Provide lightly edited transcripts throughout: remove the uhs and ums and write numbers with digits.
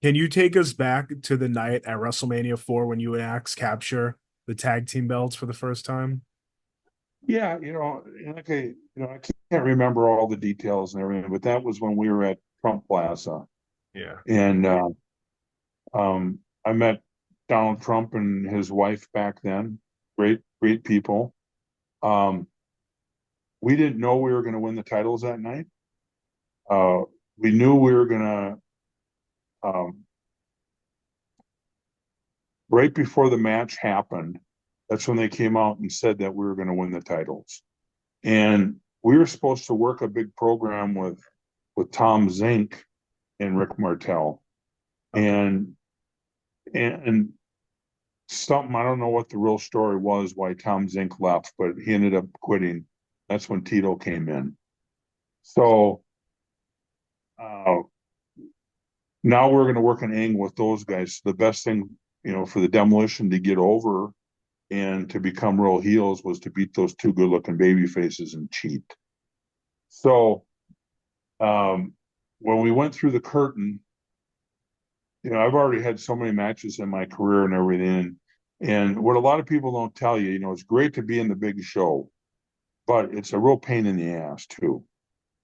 Can you take us back to the night at WrestleMania 4 when you and Axe capture the tag team belts for the first time? Yeah, like I can't remember all the details and everything, but that was when we were at Trump Plaza, Yeah. and I met Donald Trump and his wife back then. Great, great people. Um, we didn't know we were going to win the titles that night. Uh, we knew we were going to, um, right before the match happened. That's when they came out and said that we were going to win the titles. And we were supposed to work a big program with Tom Zink and Rick Martel. Okay. And and something, I don't know what the real story was why Tom Zink left, but he ended up quitting. That's when Tito came in. So uh, now we're going to work an angle with those guys. The best thing, for the Demolition to get over and to become real heels was to beat those two good-looking baby faces and cheat. So um, when we went through the curtain, I've already had so many matches in my career and everything. And what a lot of people don't tell you, it's great to be in the big show, but it's a real pain in the ass too,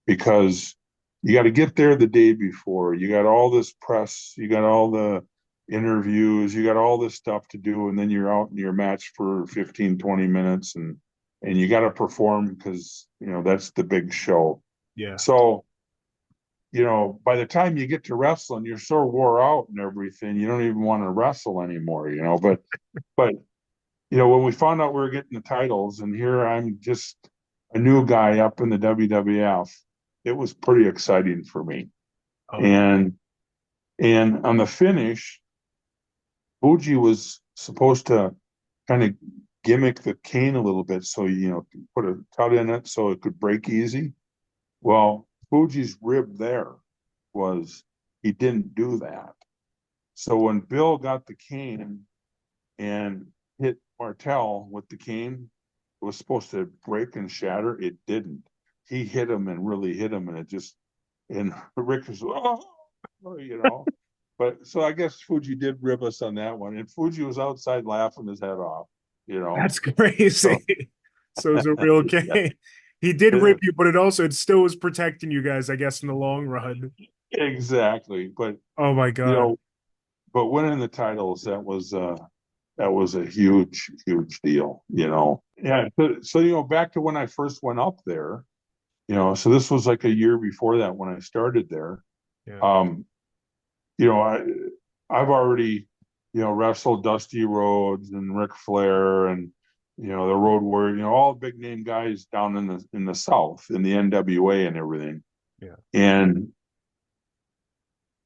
because you got to get there the day before. You got all this press, you got all the interviews, you got all this stuff to do, and then you're out in your match for 15, 20 minutes and you got to perform because, that's the big show. Yeah. So by the time you get to wrestling, you're so wore out and everything, you don't even want to wrestle anymore, but when we found out we were getting the titles, and here I'm just a new guy up in the WWF, it was pretty exciting for me. Oh, And on the finish, Fuji was supposed to kind of gimmick the cane a little bit, so put a cut in it so it could break easy. Well, Fuji's rib there was he didn't do that. So when Bill got the cane and hit Martel with the cane, it was supposed to break and shatter. It didn't. He hit him and really hit him, and it just and Rick was you know. But so I guess Fuji did rib us on that one, and Fuji was outside laughing his head off, you know. that's crazy. So So it's a real yeah, game. He did rip it, you, but it still was protecting you guys, I guess, in the long run. exactly. But Oh my you God. know, but winning the titles, that was a huge, huge deal, Yeah. So back to when I first went up there, so this was like a year before that when I started there. Yeah. Um, you know, I I've already, wrestled Dusty Rhodes and Ric Flair and the Road Warrior, all big name guys down in the South in the NWA and everything. Yeah. And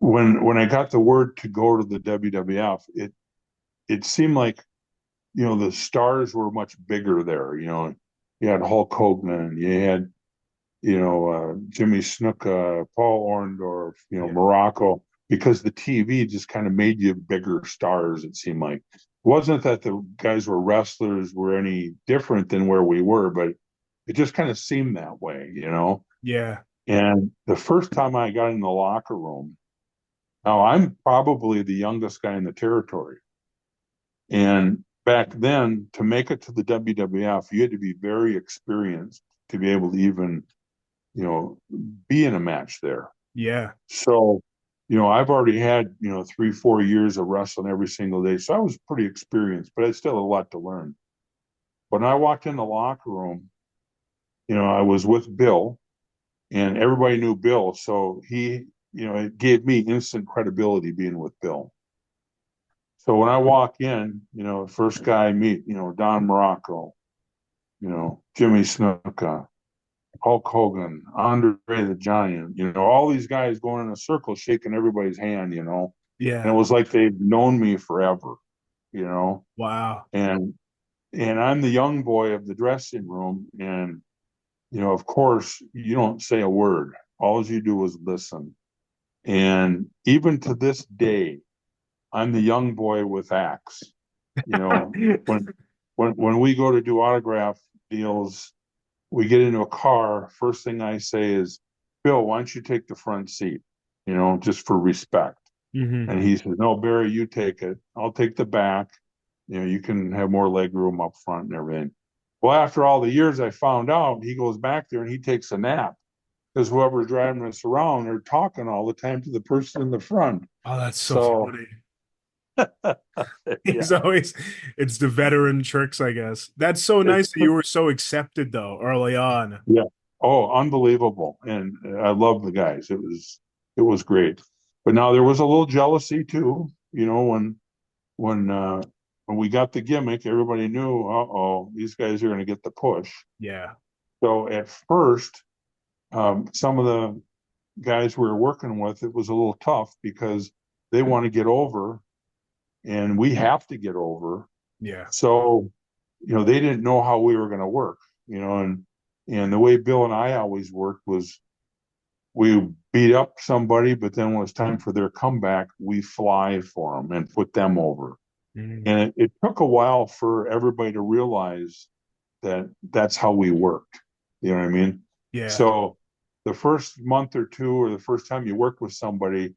when I got the word to go to the WWF, it seemed like the stars were much bigger there. You had Hulk Hogan, you had Jimmy Snuka, Paul Orndorff, Yeah. Morocco, because the TV just kind of made you bigger stars. It seemed like it wasn't that the guys were wrestlers were any different than where we were, but it just kind of seemed that way. Yeah. And the first time I got in the locker room, now I'm probably the youngest guy in the territory. And back then, to make it to the WWF, you had to be very experienced to be able to even, you know, be in a match there. Yeah. So, I've already had, 3, 4 years of wrestling every single day. So I was pretty experienced, but I still had a lot to learn. When I walked in the locker room, I was with Bill and everybody knew Bill. So it gave me instant credibility being with Bill. So when I walk in, first guy I meet, Don Morocco, Jimmy Snuka, Hulk Hogan, Andre the Giant, all these guys going in a circle, shaking everybody's hand. And it Yeah. was like they've known me forever, you know. Wow. And I'm the young boy of the dressing room, and of course, you don't say a word. All you do is listen. And even to this day, I'm the young boy with axe. You know, when when we go to do autograph deals, we get into a car. First thing I say is, Bill, why don't you take the front seat? Just for respect. Hmm. And he says, no, Barry, you take it. I'll take the back. You can have more leg room up front and everything. Well, after all the years, I found out he goes back there and he takes a nap because whoever's driving us around, they're talking all the time to the person in the front. Oh, that's so So, funny. yeah, He's always, it's the veteran tricks, I guess. That's so it's, nice that you were so accepted though early on. yeah. Oh, unbelievable. And I love the guys. It was great. But now there was a little jealousy too, when when we got the gimmick, everybody knew, uh-oh, these guys are going to get the push. Yeah. So at first, some of the guys we were working with, it was a little tough because they want to get over and we have to get over. Yeah. So, they didn't know how we were going to work, and the way Bill and I always worked was we beat up somebody, but then when it's time for their comeback, we fly for them and put them over. Mhm. And it took a while for everybody to realize that that's how we worked. You know what I mean? Yeah. So the first month or two, or the first time you worked with somebody,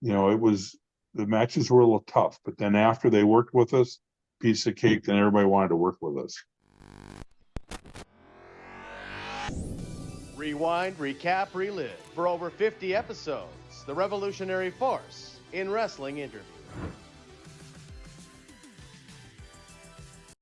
it was the matches were a little tough. But then after they worked with us, piece of cake, then everybody wanted to work with us. Rewind, recap, relive. For over 50 episodes, the revolutionary force in wrestling interviews.